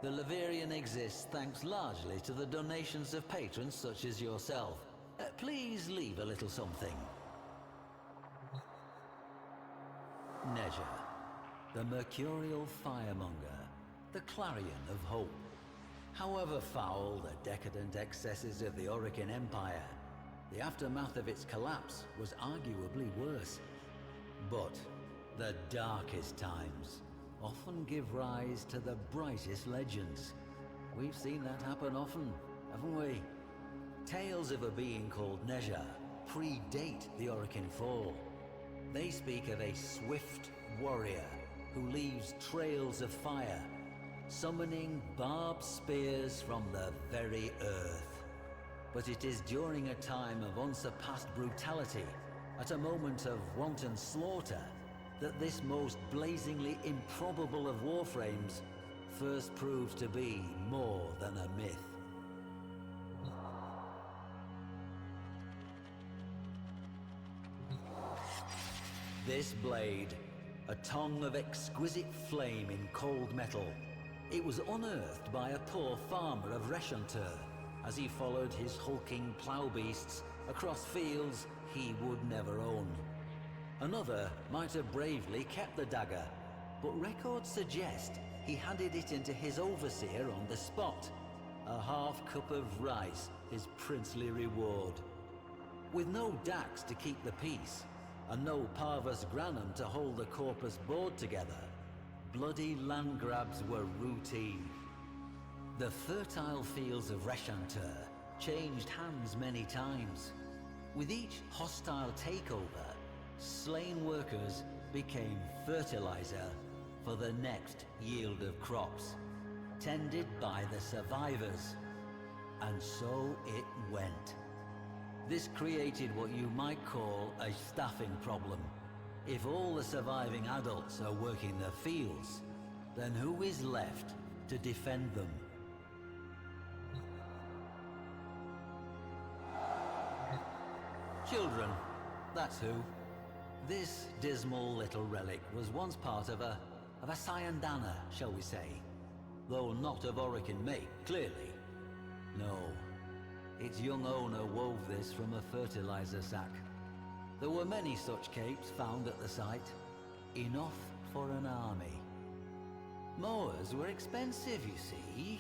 The Leverian exists thanks largely to the donations of patrons such as yourself. Please leave a little something. Nezha, the mercurial firemonger, the clarion of hope. However foul the decadent excesses of the Orokin Empire, the aftermath of its collapse was arguably worse. But the darkest times often give rise to the brightest legends. We've seen that happen often, haven't we? Tales of a being called Nezha predate the Orokin fall. They speak of a swift warrior who leaves trails of fire, summoning barbed spears from the very earth. But it is during a time of unsurpassed brutality, at a moment of wanton slaughter, that this most blazingly improbable of Warframes first proved to be more than a myth. This blade, a tongue of exquisite flame in cold metal, it was unearthed by a poor farmer of Reshantur as he followed his hulking plough beasts across fields he would never own. Another might have bravely kept the dagger, but records suggest he handed it into his overseer on the spot, a half cup of rice his princely reward. With no dax to keep the peace, and no parvus granum to hold the corpus board together, bloody land grabs were routine. The fertile fields of Reshantur changed hands many times. With each hostile takeover, slain workers became fertilizer for the next yield of crops, tended by the survivors. And so it went. This created what you might call a staffing problem. If all the surviving adults are working the fields, then who is left to defend them? Children, that's who. This dismal little relic was once part of a Sayandana, shall we say. Though not of Orokin make, clearly. No, its young owner wove this from a fertilizer sack. There were many such capes found at the site, enough for an army. Mowers were expensive, you see.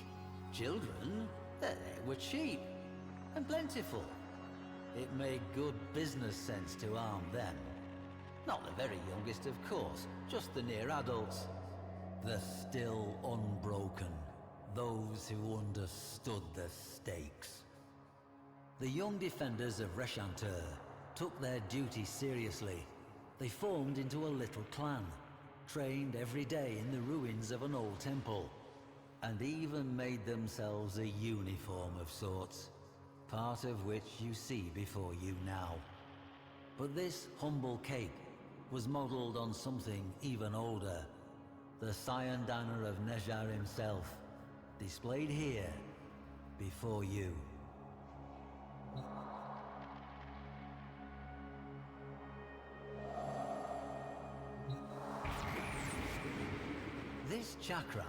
Children, they were cheap and plentiful. It made good business sense to arm them. Not the very youngest, of course, just the near adults. The still unbroken, those who understood the stakes. The young defenders of Reshantur took their duty seriously. They formed into a little clan, trained every day in the ruins of an old temple, and even made themselves a uniform of sorts, part of which you see before you now. But this humble cape was modelled on something even older, the Sayandana of Nezha himself, displayed here before you. This chakram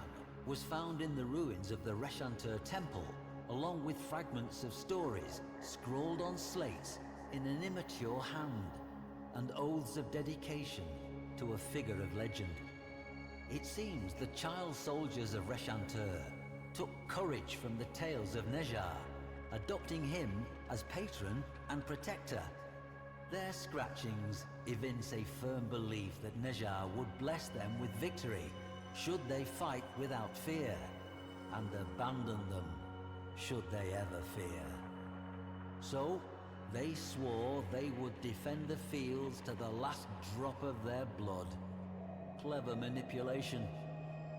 was found in the ruins of the Reshantur temple, along with fragments of stories scrawled on slates in an immature hand, and oaths of dedication to a figure of legend. It seems the child soldiers of Reshantur took courage from the tales of Nezha, adopting him as patron and protector. Their scratchings evince a firm belief that Nezha would bless them with victory should they fight without fear, and abandon them should they ever fear. So, they swore they would defend the fields to the last drop of their blood. Clever manipulation.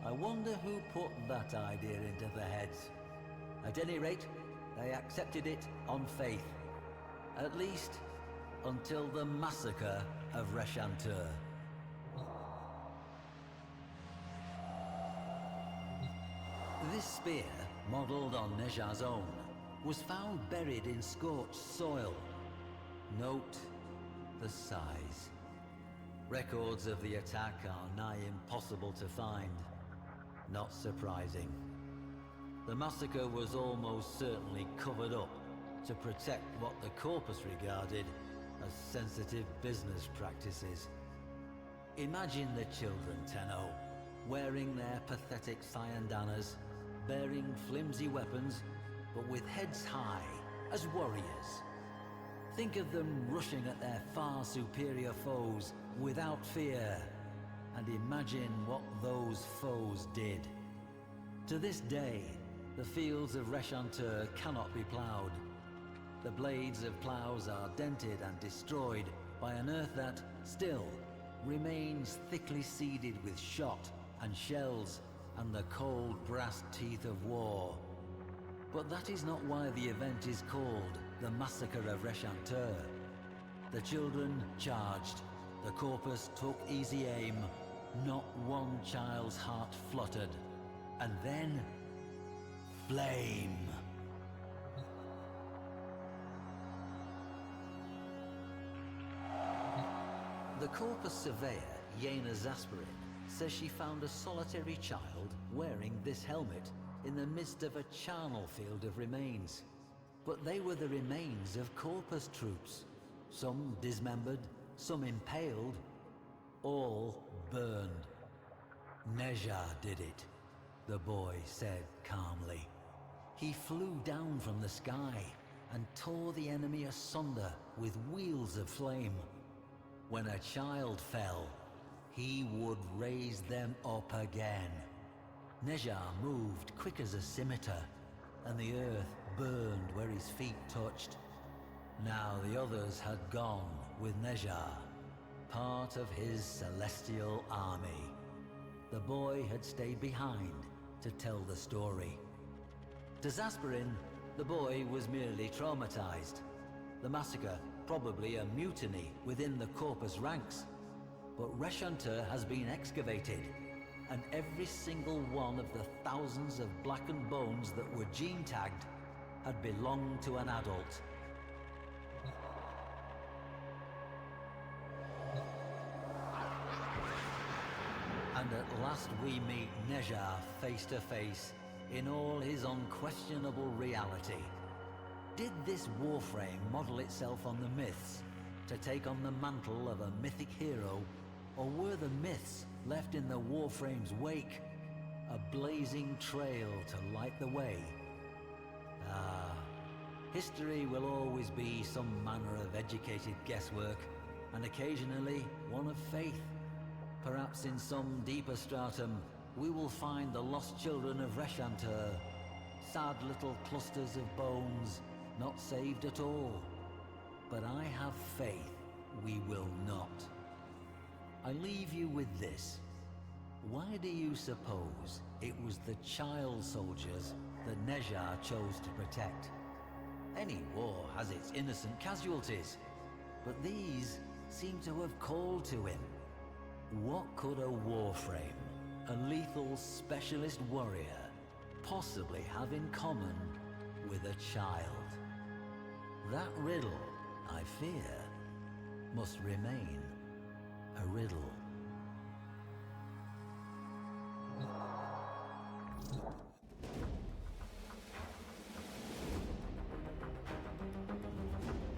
I wonder who put that idea into their heads. At any rate, they accepted it on faith. At least, until the massacre of Reshantur. This spear, modelled on Nezha's own, was found buried in scorched soil. Note the size. Records of the attack are nigh impossible to find. Not surprising. The massacre was almost certainly covered up to protect what the corpus regarded as sensitive business practices. Imagine the children, Tenno, wearing their pathetic cyandanas, bearing flimsy weapons, but with heads high, as warriors. Think of them rushing at their far superior foes without fear, and imagine what those foes did. To this day, the fields of Reshantur cannot be ploughed. The blades of ploughs are dented and destroyed by an earth that, still, remains thickly seeded with shot and shells and the cold brass teeth of war. But that is not why the event is called the Massacre of Reshantur. The children charged, the corpus took easy aim, not one child's heart fluttered, and then flame. The corpus surveyor, Yena Zasperin, says she found a solitary child wearing this helmet in the midst of a charnel field of remains. But they were the remains of corpus troops, some dismembered, some impaled, all burned. Nezha did it, the boy said calmly. He flew down from the sky and tore the enemy asunder with wheels of flame. When a child fell, he would raise them up again. Nezha moved quick as a scimitar, and the earth burned where his feet touched. Now the others had gone with Nezha, part of his celestial army. The boy had stayed behind to tell the story. To Zasperin, the boy was merely traumatized. The massacre, probably a mutiny within the corpus ranks. But Reshantur has been excavated, and every single one of the thousands of blackened bones that were gene-tagged had belonged to an adult. And at last we meet Nezha face to face in all his unquestionable reality. Did this Warframe model itself on the myths to take on the mantle of a mythic hero, or were the myths left in the Warframe's wake, a blazing trail to light the way? History will always be some manner of educated guesswork, and occasionally one of faith. Perhaps in some deeper stratum, we will find the lost children of Reshantur, sad little clusters of bones, not saved at all. But I have faith we will not. I leave you with this. Why do you suppose it was the child soldiers that Nezha chose to protect? Any war has its innocent casualties, but these seem to have called to him. What could a Warframe, a lethal specialist warrior, possibly have in common with a child? That riddle, I fear, must remain a riddle.